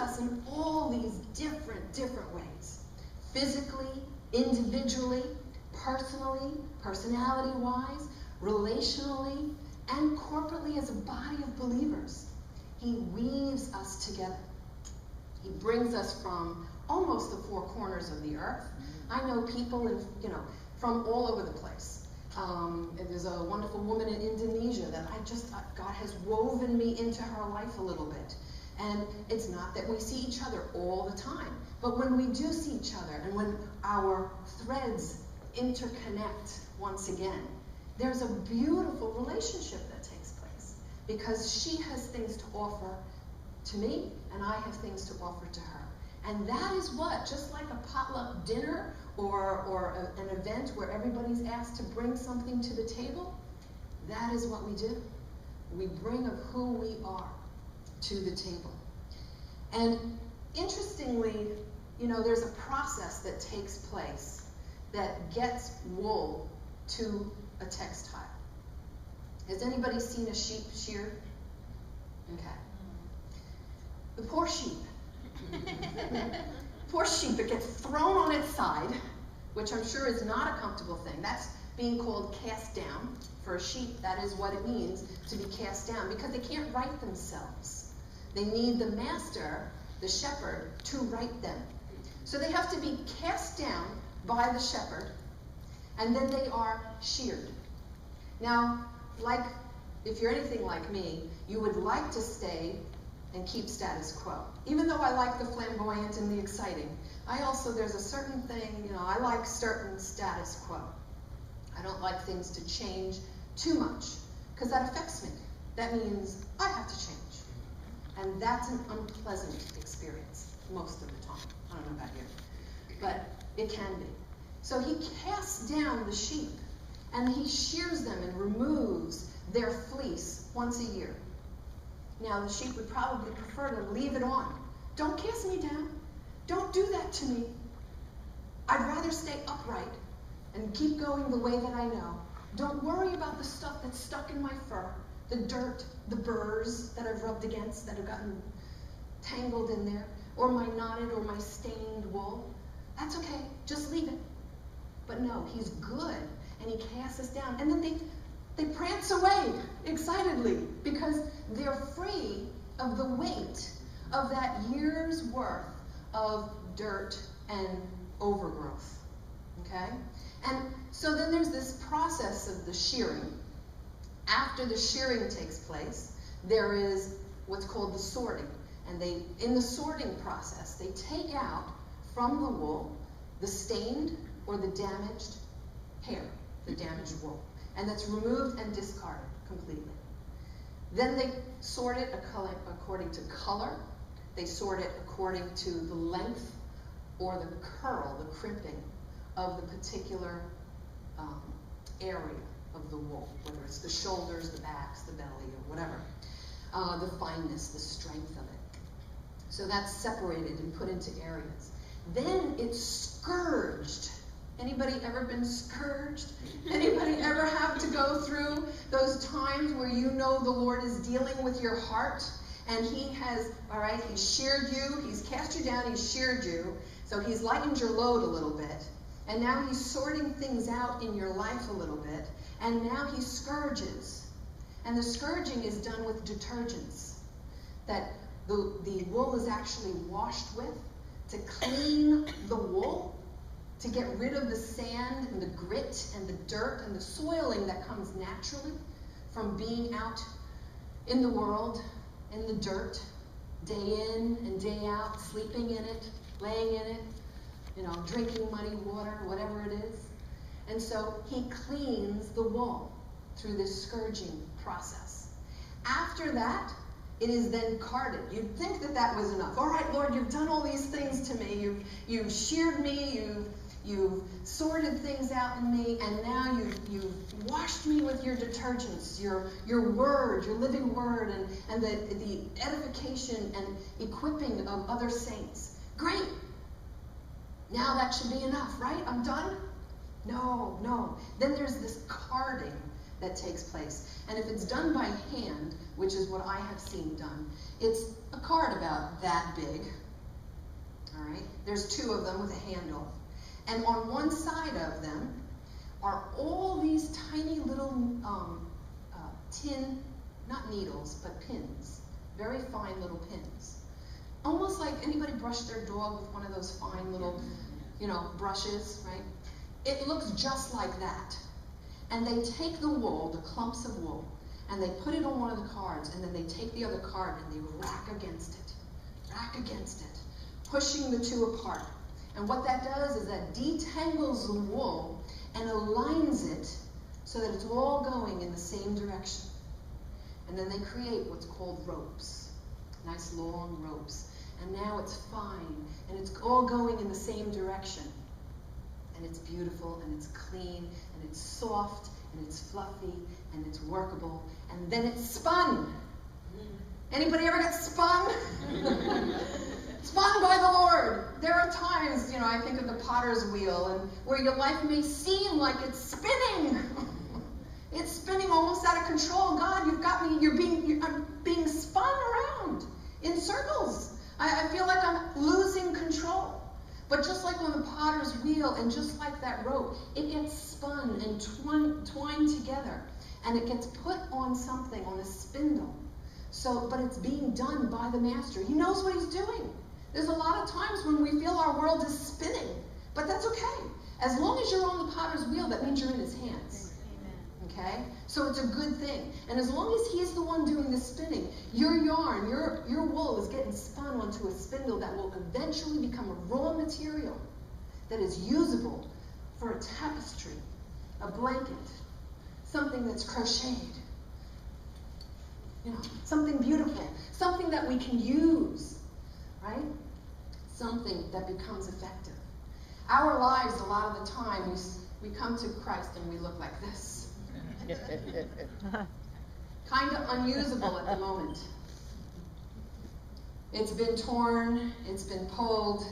us in all these different ways. Physically, individually, personally, personality-wise, relationally, and corporately as a body of believers. He weaves us together. He brings us from almost the four corners of the earth. I know people from all over the place. There's a wonderful woman in Indonesia that God has woven me into her life a little bit. And it's not that we see each other all the time, but when we do see each other and when our threads interconnect once again, there's a beautiful relationship that takes place because she has things to offer to me and I have things to offer to her. And that is what, just like a potluck dinner or an event where everybody's asked to bring something to the table, that is what we do. We bring of who we are to the table. And interestingly, there's a process that takes place that gets wool to a textile. Has anybody seen a sheep sheared? Okay. The poor sheep. Poor sheep, it gets thrown on its side, which I'm sure is not a comfortable thing. That's being called cast down. For a sheep, that is what it means to be cast down, because they can't right themselves. They need the master, the shepherd, to right them. So they have to be cast down by the shepherd, and then they are sheared. Now, if you're anything like me, you would like to stay and keep status quo. Even though I like the flamboyant and the exciting, there's a certain thing, I like certain status quo. I don't like things to change too much, because that affects me. That means I have to change. And that's an unpleasant experience most of the time. I don't know about you, but it can be. So he casts down the sheep, and he shears them and removes their fleece once a year. Now, the sheep would probably prefer to leave it on. Don't cast me down. Don't do that to me. I'd rather stay upright and keep going the way that I know. Don't worry about the stuff that's stuck in my fur, the dirt, the burrs that I've rubbed against that have gotten tangled in there, or my knotted or my stained wool. That's okay. Just leave it. But no, he's good, and he casts us down. And then they prance away excitedly because they're free of the weight of that year's worth of dirt and overgrowth. Okay? And so then there's this process of the shearing. After the shearing takes place, there is what's called the sorting. And in the sorting process, they take out from the wool the stained or the damaged hair, the damaged wool. And that's removed and discarded completely. Then they sort it according to color. They sort it according to the length or the curl, the crimping of the particular area of the wool, whether it's the shoulders, the backs, the belly, or whatever. The fineness, the strength of it. So that's separated and put into areas. Then it's scourged. Anybody ever been scourged? Anybody ever have to go through those times where you know the Lord is dealing with your heart and he has, he's sheared you, he's cast you down, he's sheared you, so he's lightened your load a little bit, and now he's sorting things out in your life a little bit, and now he scourges. And the scourging is done with detergents that the wool is actually washed with to clean the wool, to get rid of the sand and the grit and the dirt and the soiling that comes naturally from being out in the world, in the dirt, day in and day out, sleeping in it, laying in it, drinking muddy water, whatever it is. And so he cleans the wool through this scourging process. After that, it is then carded. You'd think that that was enough. All right, Lord, you've done all these things to me. You've sheared me. You've sorted things out in me, and now you've washed me with your detergents, your word, your living word, and the edification and equipping of other saints. Great. Now that should be enough, right? I'm done? No. Then there's this carding that takes place. And if it's done by hand, which is what I have seen done, It's a card about that big. All right? There's 2 of them with a handle. And on one side of them are all these tiny little tin, not needles, but pins. Very fine little pins. Almost like anybody brushed their dog with one of those fine little, brushes, right? It looks just like that. And they take the wool, the clumps of wool, and they put it on one of the cards, and then they take the other card and they rack against it, pushing the 2 apart. And what that does is that detangles the wool and aligns it so that it's all going in the same direction. And then they create what's called ropes, nice long ropes. And now it's fine, and it's all going in the same direction. And it's beautiful, and it's clean, and it's soft, and it's fluffy, and it's workable. And then it's spun. Anybody ever get spun? Spun by the Lord. There are times, I think of the potter's wheel, and where your life may seem like it's spinning. It's spinning almost out of control. God, you've got me, I'm being spun around in circles. I feel like I'm losing control. But just like on the potter's wheel, and just like that rope, it gets spun and twined together, and it gets put on something, on a spindle. But it's being done by the master. He knows what he's doing. There's a lot of times when we feel our world is spinning, but that's okay. As long as you're on the potter's wheel, that means you're in his hands. Okay? So it's a good thing. And as long as he's the one doing the spinning, your yarn, your wool is getting spun onto a spindle that will eventually become a raw material that is usable for a tapestry, a blanket, something that's crocheted. Something beautiful, something that we can use, right? Something that becomes effective. Our lives, a lot of the time, we come to Christ and we look like this. Kind of unusable at the moment. It's been torn, it's been pulled,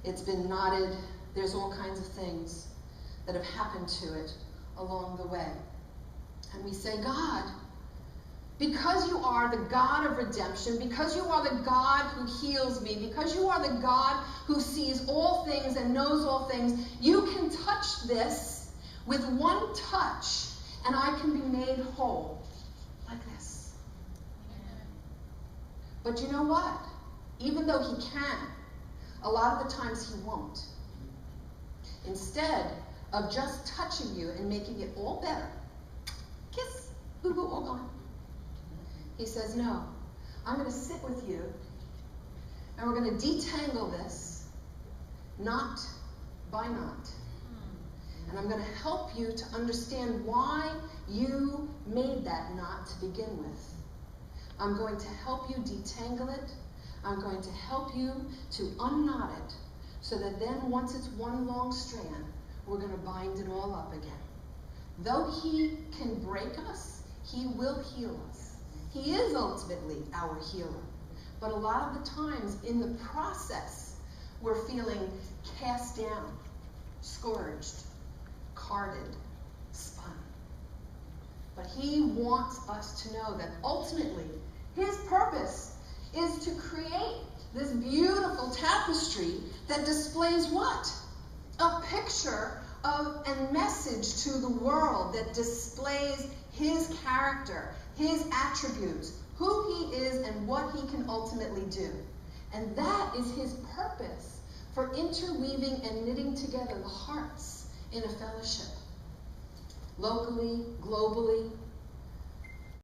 it's been knotted. There's all kinds of things that have happened to it along the way. And we say, God, because you are the God of redemption, because you are the God who heals me, because you are the God who sees all things and knows all things, you can touch this with one touch, and I can be made whole like this. But you know what? Even though he can, a lot of the times he won't. Instead of just touching you and making it all better, kiss, boo-boo, all gone. He says, no, I'm going to sit with you, and we're going to detangle this, knot by knot. And I'm going to help you to understand why you made that knot to begin with. I'm going to help you detangle it. I'm going to help you to unknot it, so that then once it's one long strand, we're going to bind it all up again. Though he can break us, he will heal us. He is ultimately our healer. But a lot of the times in the process, we're feeling cast down, scourged, carded, spun. But he wants us to know that ultimately his purpose is to create this beautiful tapestry that displays what? A picture of a message to the world that displays his character, his attributes, who he is and what he can ultimately do. And that is his purpose for interweaving and knitting together the hearts in a fellowship. Locally, globally,